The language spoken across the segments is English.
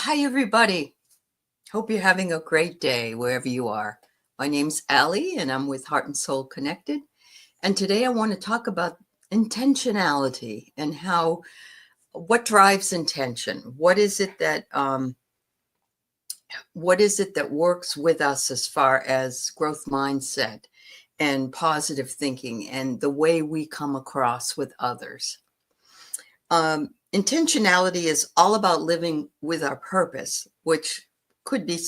Hi, everybody. Hope you're having a great day wherever you are. My name's Allie, and I'm with Heart and Soul Connected. And today I want to talk about intentionality and what drives intention. What is it that works with us as far as growth mindset and positive thinking and the way we come across with others? Intentionality is all about living with our purpose, which could be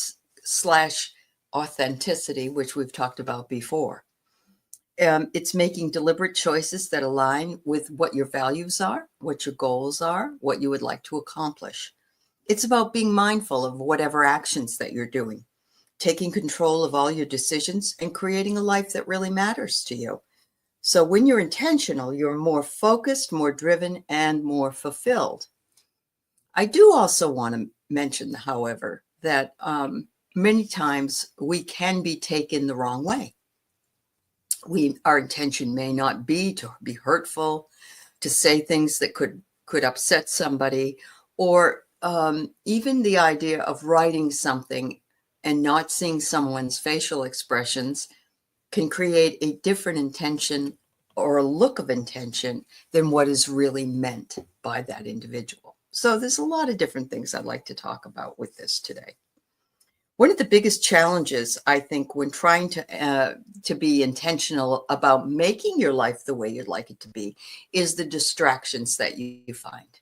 slash authenticity, which we've talked about before. It's making deliberate choices that align with what your values are, what your goals are, what you would like to accomplish. It's about being mindful of whatever actions that you're doing, taking control of all your decisions, and creating a life that really matters to you. So when you're intentional, you're more focused, more driven, and more fulfilled. I do also want to mention, however, that many times we can be taken the wrong way. Our intention may not be to be hurtful, to say things that could upset somebody, or even the idea of writing something and not seeing someone's facial expressions can create a different intention or a look of intention than what is really meant by that individual. So there's a lot of different things I'd like to talk about with this today. One of the biggest challenges, I think, when trying to be intentional about making your life the way you'd like it to be, is the distractions that you find.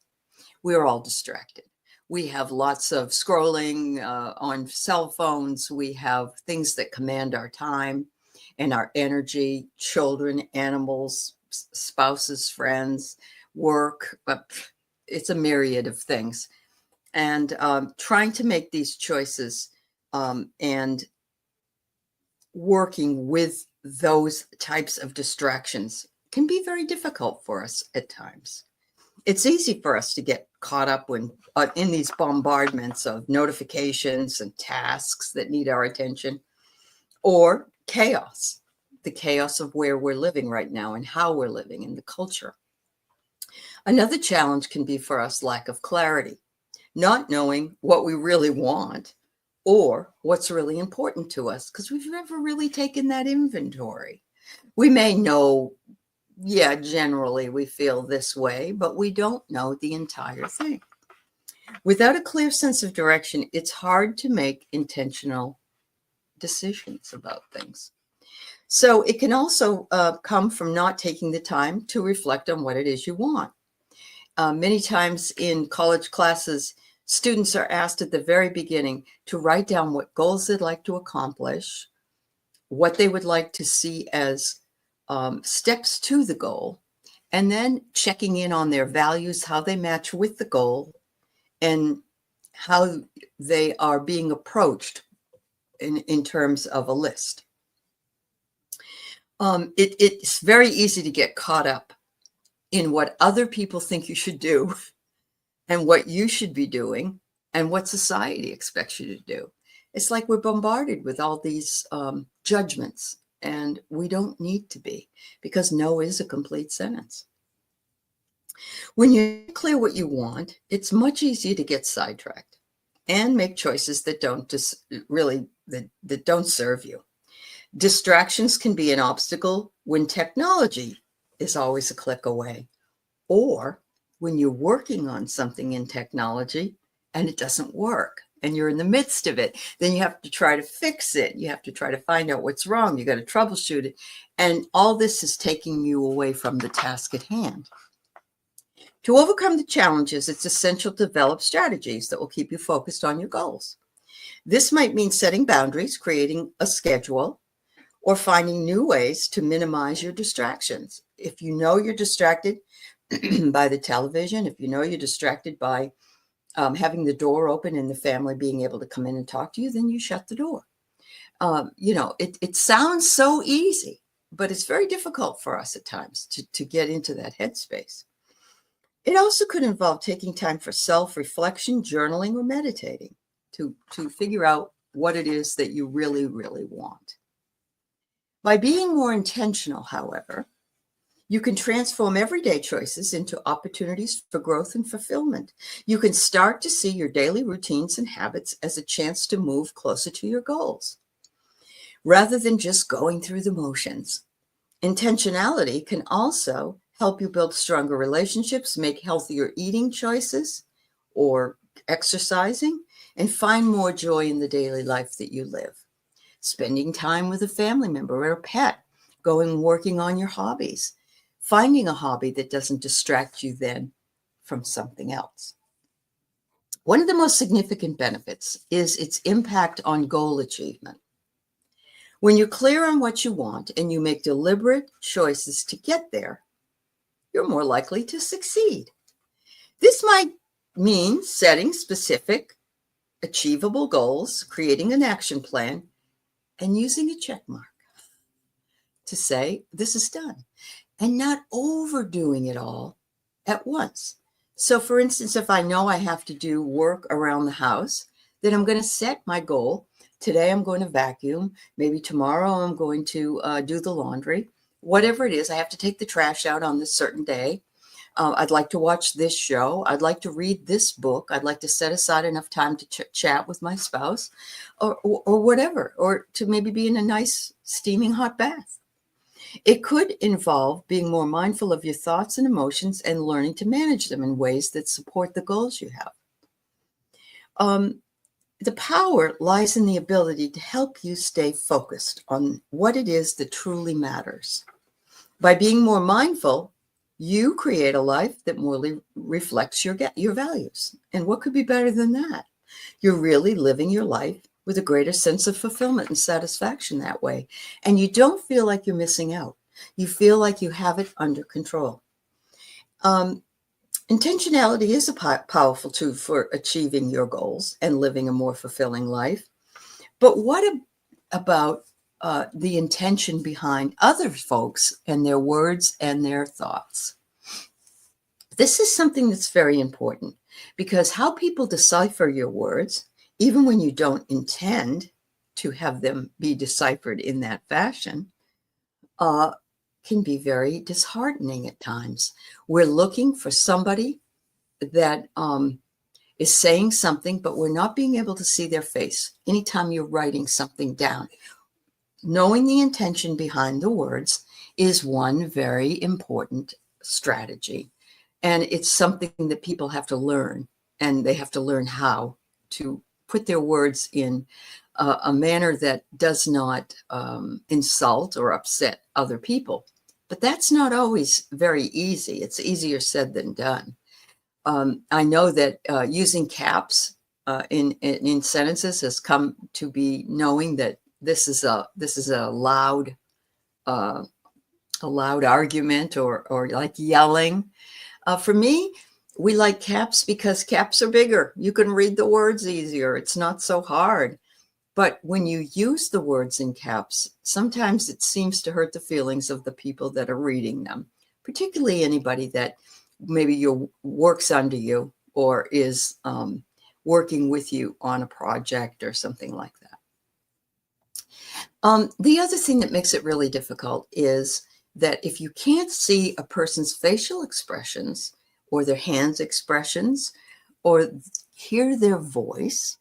We're all distracted. We have lots of scrolling on cell phones. We have things that command our time and our energy, children, animals, spouses, friends, work. It's a myriad of things. And trying to make these choices and working with those types of distractions can be very difficult for us at times. It's easy for us to get caught up in these bombardments of notifications and tasks that need our attention, or chaos, the chaos of where we're living right now and how we're living in the culture. Another challenge can be for us lack of clarity, not knowing what we really want or what's really important to us, because we've never really taken that inventory. We may know, yeah, generally we feel this way, but we don't know the entire thing. Without a clear sense of direction, it's hard to make intentional decisions about things. So it can also come from not taking the time to reflect on what it is you want. Many times in college classes, students are asked at the very beginning to write down what goals they'd like to accomplish, what they would like to see as steps to the goal, and then checking in on their values, how they match with the goal, and how they are being approached in terms of a list. It's very easy to get caught up in what other people think you should do and what you should be doing and what society expects you to do. It's like we're bombarded with all these judgments, and we don't need to be, because no is a complete sentence. When you're clear what you want, it's much easier to get sidetracked and make choices that don't serve you. Distractions can be an obstacle when technology is always a click away, or when you're working on something in technology and it doesn't work and you're in the midst of it. Then you have to try to fix it. You have to try to find out what's wrong. You got to troubleshoot it. And all this is taking you away from the task at hand. To overcome the challenges, it's essential to develop strategies that will keep you focused on your goals. This might mean setting boundaries, creating a schedule, or finding new ways to minimize your distractions. If you know you're distracted by the television, if you know you're distracted by having the door open and the family being able to come in and talk to you, then you shut the door. It sounds so easy, but it's very difficult for us at times to get into that headspace. It also could involve taking time for self-reflection, journaling, or meditating to figure out what it is that you really, really want. By being more intentional, however, You can transform everyday choices into opportunities for growth and fulfillment. You can start to see your daily routines and habits as a chance to move closer to your goals, rather than just going through the motions. Intentionality can also help you build stronger relationships, make healthier eating choices or exercising, and find more joy in the daily life that you live. Spending time with a family member or a pet, working on your hobbies, finding a hobby that doesn't distract you then from something else. One of the most significant benefits is its impact on goal achievement. When you're clear on what you want and you make deliberate choices to get there, you're more likely to succeed. This might mean setting specific, achievable goals, creating an action plan, and using a check mark to say, this is done, and not overdoing it all at once. So, for instance, if I know I have to do work around the house, then I'm going to set my goal. Today, I'm going to vacuum. Maybe tomorrow, I'm going to do the laundry. Whatever it is, I have to take the trash out on this certain day. I'd like to watch this show. I'd like to read this book. I'd like to set aside enough time to chat with my spouse or whatever, or to maybe be in a nice steaming hot bath. It could involve being more mindful of your thoughts and emotions and learning to manage them in ways that support the goals you have. The power lies in the ability to help you stay focused on what it is that truly matters. By being more mindful, you create a life that more reflects your values. And what could be better than that? You're really living your life with a greater sense of fulfillment and satisfaction that way. And you don't feel like you're missing out. You feel like you have it under control. Intentionality is a powerful tool for achieving your goals and living a more fulfilling life. But what about the intention behind other folks and their words and their thoughts? This is something that's very important, because how people decipher your words, even when you don't intend to have them be deciphered in that fashion, can be very disheartening at times. We're looking for somebody that is saying something, but we're not being able to see their face. Anytime you're writing something down, knowing the intention behind the words is one very important strategy. And it's something that people have to learn, and they have to learn how to put their words in a manner that does not insult or upset other people. But that's not always very easy. It's easier said than done. I know that using caps in sentences has come to be knowing that this is a loud argument or like yelling. For me, we like caps because caps are bigger. You can read the words easier. It's not so hard. But when you use the words in caps, sometimes it seems to hurt the feelings of the people that are reading them, particularly anybody that maybe works under you or is working with you on a project or something like that. The other thing that makes it really difficult is that if you can't see a person's facial expressions or their hands expressions or hear their voice,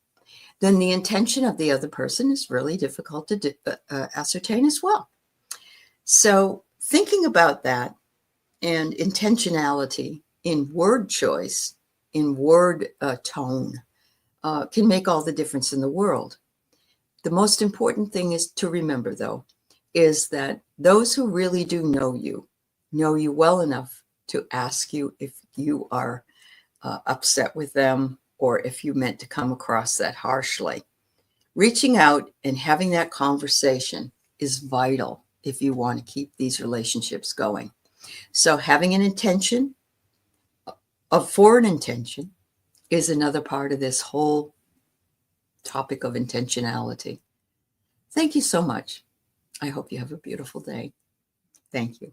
then the intention of the other person is really difficult to ascertain as well. So thinking about that and intentionality in word choice, in word tone, can make all the difference in the world. The most important thing is to remember, though, is that those who really do know you well enough to ask you if you are upset with them or if you meant to come across that harshly. Reaching out and having that conversation is vital if you want to keep these relationships going. So having an intention, for an intention, is another part of this whole topic of intentionality. Thank you so much. I hope you have a beautiful day. Thank you.